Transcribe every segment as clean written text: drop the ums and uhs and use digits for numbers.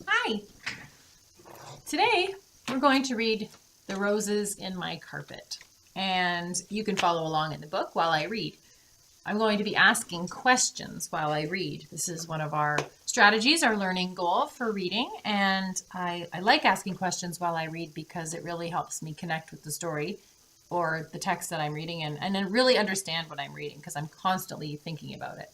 Hi! Today we're going to read The Roses in My Carpet. And you can follow along in the book while I read. I'm going to be asking questions while I read. This is one of our strategies, our learning goal for reading. And I like asking questions while I read because it really helps me connect with the story or the text that I'm reading and then really understand what I'm reading because I'm constantly thinking about it.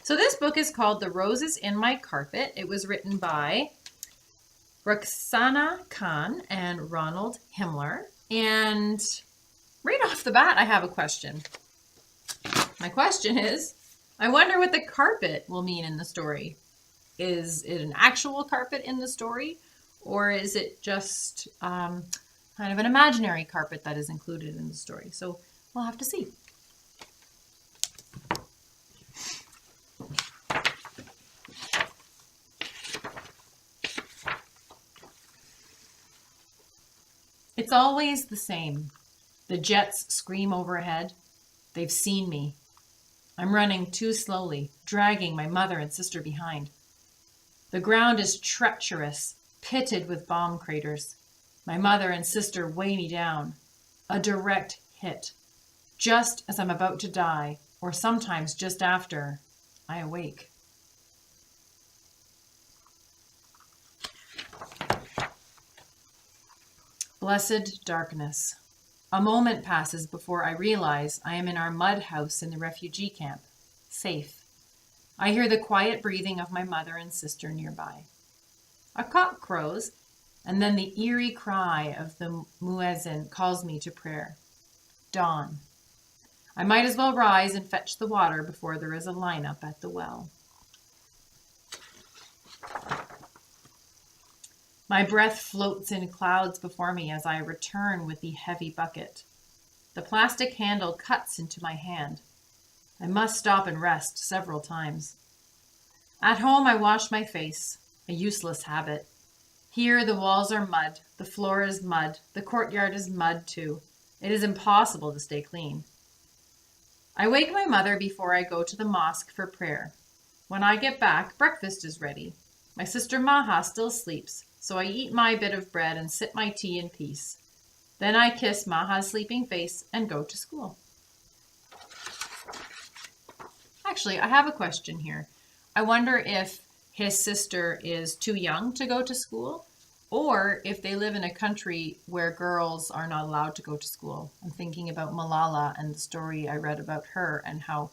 So this book is called The Roses in My Carpet. It was written by Roxana Khan and Ronald Himmler. And right off the bat, I have a question. My question is, I wonder what the carpet will mean in the story. Is it an actual carpet in the story? Or is it just kind of an imaginary carpet that is included in the story? So we'll have to see. It's always the same. The jets scream overhead. They've seen me. I'm running too slowly, dragging my mother and sister behind. The ground is treacherous, pitted with bomb craters. My mother and sister weigh me down. A direct hit. Just as I'm about to die, or sometimes just after, I awake. Blessed darkness. A moment passes before I realize I am in our mud house in the refugee camp, safe. I hear the quiet breathing of my mother and sister nearby. A cock crows, and then the eerie cry of the muezzin calls me to prayer. Dawn. I might as well rise and fetch the water before there is a lineup at the well. My breath floats in clouds before me as I return with the heavy bucket. The plastic handle cuts into my hand. I must stop and rest several times. At home, I wash my face, a useless habit. Here, the walls are mud, the floor is mud, the courtyard is mud too. It is impossible to stay clean. I wake my mother before I go to the mosque for prayer. When I get back, breakfast is ready. My sister Maha still sleeps, so I eat my bit of bread and sip my tea in peace. Then I kiss Maha's sleeping face and go to school. Actually, I have a question here. I wonder if his sister is too young to go to school, or if they live in a country where girls are not allowed to go to school. I'm thinking about Malala and the story I read about her and how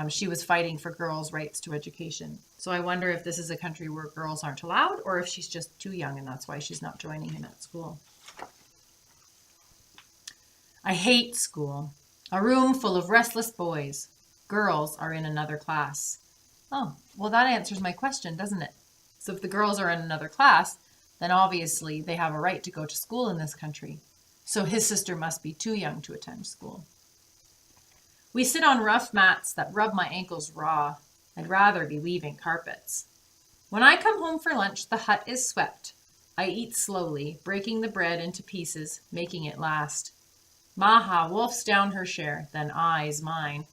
she was fighting for girls' rights to education. So I wonder if this is a country where girls aren't allowed, or if she's just too young and that's why she's not joining him at school. I hate school. A room full of restless boys. Girls are in another class. Oh, well, that answers my question, doesn't it? So if the girls are in another class, then obviously they have a right to go to school in this country. So his sister must be too young to attend school. We sit on rough mats that rub my ankles raw. I'd rather be weaving carpets. When I come home for lunch, the hut is swept. I eat slowly, breaking the bread into pieces, making it last. Maha wolfs down her share, then eyes mine.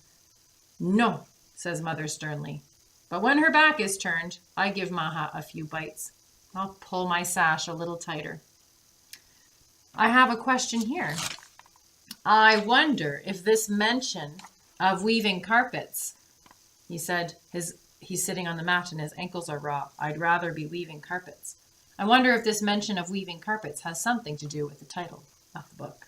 No, says mother sternly. But when her back is turned, I give Maha a few bites. I'll pull my sash a little tighter. I have a question here. I wonder if this mention of weaving carpets, he said he's sitting on the mat and his ankles are raw. I'd rather be weaving carpets. I wonder if this mention of weaving carpets has something to do with the title of the book.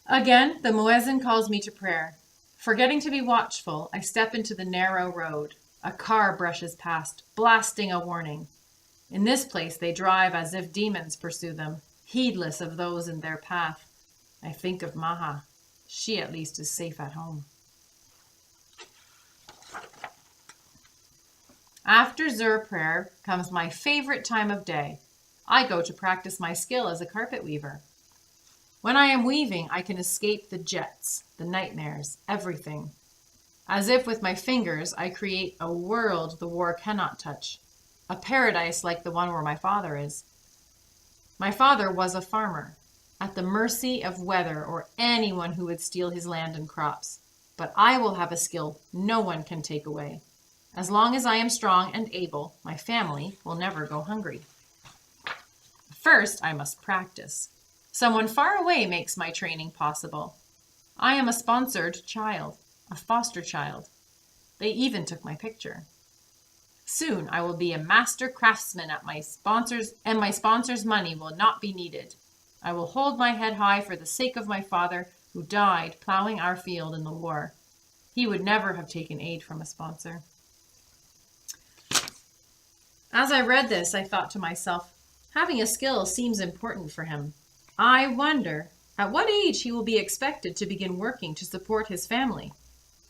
Again, the muezzin calls me to prayer. Forgetting to be watchful, I step into the narrow road. A car brushes past, blasting a warning. In this place, they drive as if demons pursue them, heedless of those in their path. I think of Maha. She at least is safe at home. After Zur prayer comes my favorite time of day. I go to practice my skill as a carpet weaver. When I am weaving, I can escape the jets, the nightmares, everything. As if with my fingers, I create a world the war cannot touch, a paradise like the one where my father is. My father was a farmer, at the mercy of weather or anyone who would steal his land and crops. But I will have a skill no one can take away. As long as I am strong and able, my family will never go hungry. First, I must practice. Someone far away makes my training possible. I am a sponsored child, a foster child. They even took my picture. Soon I will be a master craftsman at my sponsors, and my sponsors' money will not be needed. I will hold my head high for the sake of my father, who died plowing our field in the war. He would never have taken aid from a sponsor. As I read this, I thought to myself, having a skill seems important for him. I wonder at what age he will be expected to begin working to support his family.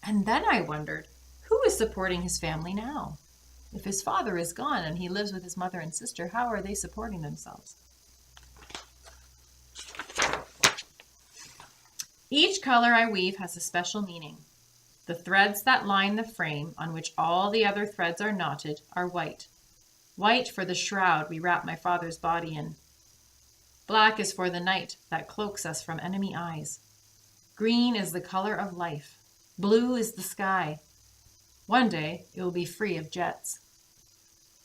And then I wondered, who is supporting his family now? If his father is gone and he lives with his mother and sister, how are they supporting themselves? Each color I weave has a special meaning. The threads that line the frame on which all the other threads are knotted are white. White for the shroud we wrap my father's body in. Black is for the night that cloaks us from enemy eyes. Green is the color of life. Blue is the sky. One day it will be free of jets.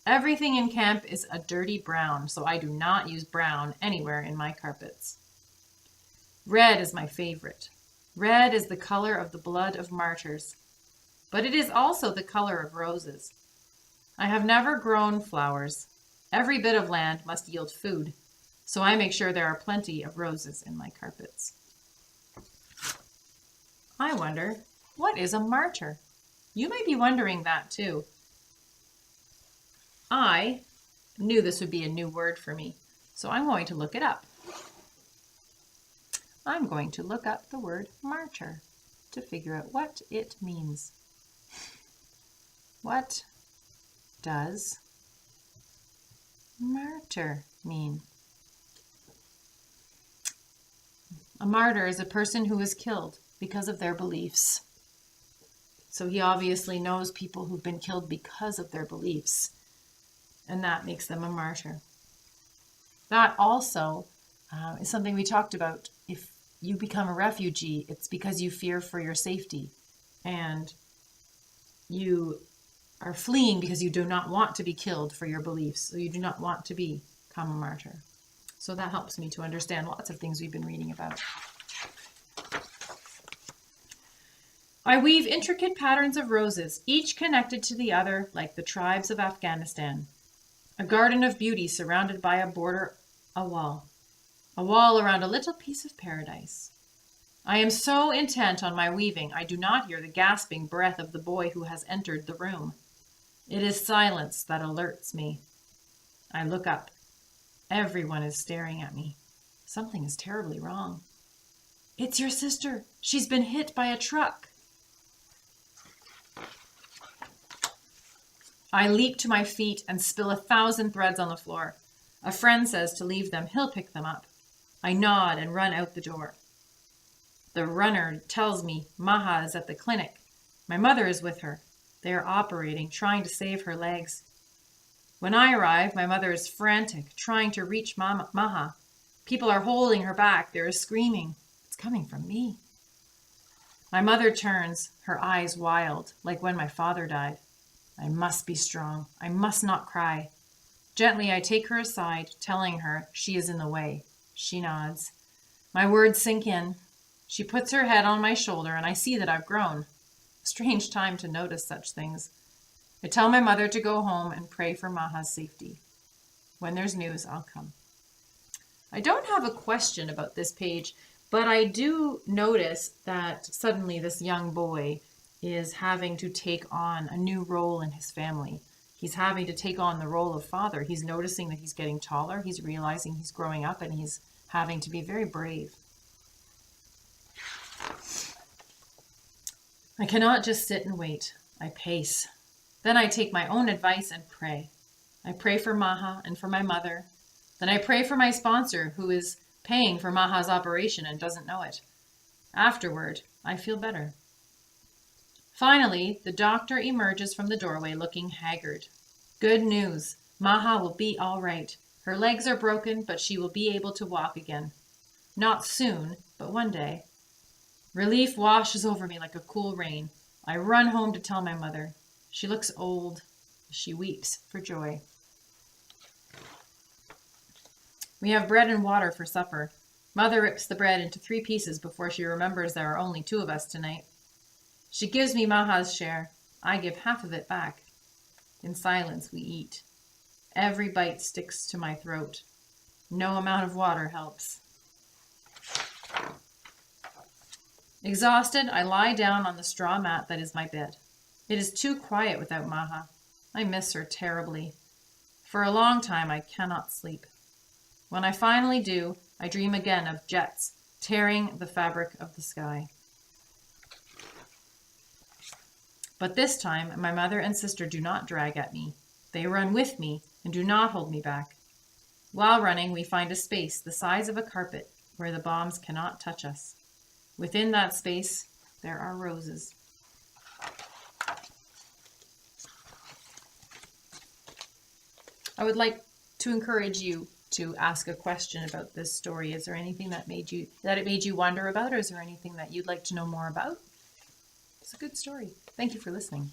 Everything in camp is a dirty brown, so I do not use brown anywhere in my carpets. Red is my favorite. Red is the color of the blood of martyrs, but it is also the color of roses. I have never grown flowers. Every bit of land must yield food, so I make sure there are plenty of roses in my carpets. I wonder, what is a martyr? You may be wondering that too. I knew this would be a new word for me, so I'm going to look it up. I'm going to look up the word martyr to figure out what it means. What does martyr mean? A martyr is a person who is killed because of their beliefs. So he obviously knows people who've been killed because of their beliefs, and that makes them a martyr. That also is something we talked about. If you become a refugee, it's because you fear for your safety, and you are fleeing because you do not want to be killed for your beliefs, so you do not want to become a martyr. So that helps me to understand lots of things we've been reading about. I weave intricate patterns of roses, each connected to the other like the tribes of Afghanistan. A garden of beauty surrounded by a border, a wall around a little piece of paradise. I am so intent on my weaving, I do not hear the gasping breath of the boy who has entered the room. It is silence that alerts me. I look up. Everyone is staring at me. Something is terribly wrong. It's your sister. She's been hit by a truck. I leap to my feet and spill 1,000 threads on the floor. A friend says to leave them. He'll pick them up. I nod and run out the door. The runner tells me Maha is at the clinic. My mother is with her. They are operating, trying to save her legs. When I arrive, my mother is frantic, trying to reach Maha. People are holding her back. There is screaming. It's coming from me. My mother turns, her eyes wild, like when my father died. I must be strong. I must not cry. Gently, I take her aside, telling her she is in the way. She nods. My words sink in. She puts her head on my shoulder, and I see that I've grown. A strange time to notice such things. I tell my mother to go home and pray for Maha's safety. When there's news, I'll come. I don't have a question about this page, but I do notice that suddenly this young boy is having to take on a new role in his family. He's having to take on the role of father. He's noticing that he's getting taller. He's realizing he's growing up, and he's having to be very brave. I cannot just sit and wait. I pace. Then I take my own advice and pray. I pray for Maha and for my mother. Then I pray for my sponsor, who is paying for Maha's operation and doesn't know it. Afterward, I feel better. Finally, the doctor emerges from the doorway looking haggard. Good news. Maha will be all right. Her legs are broken, but she will be able to walk again. Not soon, but one day. Relief washes over me like a cool rain. I run home to tell my mother. She looks old. She weeps for joy. We have bread and water for supper. Mother rips the bread into 3 pieces before she remembers there are only 2 of us tonight. She gives me Maha's share. I give half of it back. In silence we eat. Every bite sticks to my throat. No amount of water helps. Exhausted, I lie down on the straw mat that is my bed. It is too quiet without Maha. I miss her terribly. For a long time I cannot sleep. When I finally do, I dream again of jets tearing the fabric of the sky. But this time, my mother and sister do not drag at me. They run with me and do not hold me back. While running, we find a space the size of a carpet where the bombs cannot touch us. Within that space, there are roses. I would like to encourage you to ask a question about this story. Is there anything that it made you wonder about, or is there anything that you'd like to know more about? It's a good story. Thank you for listening.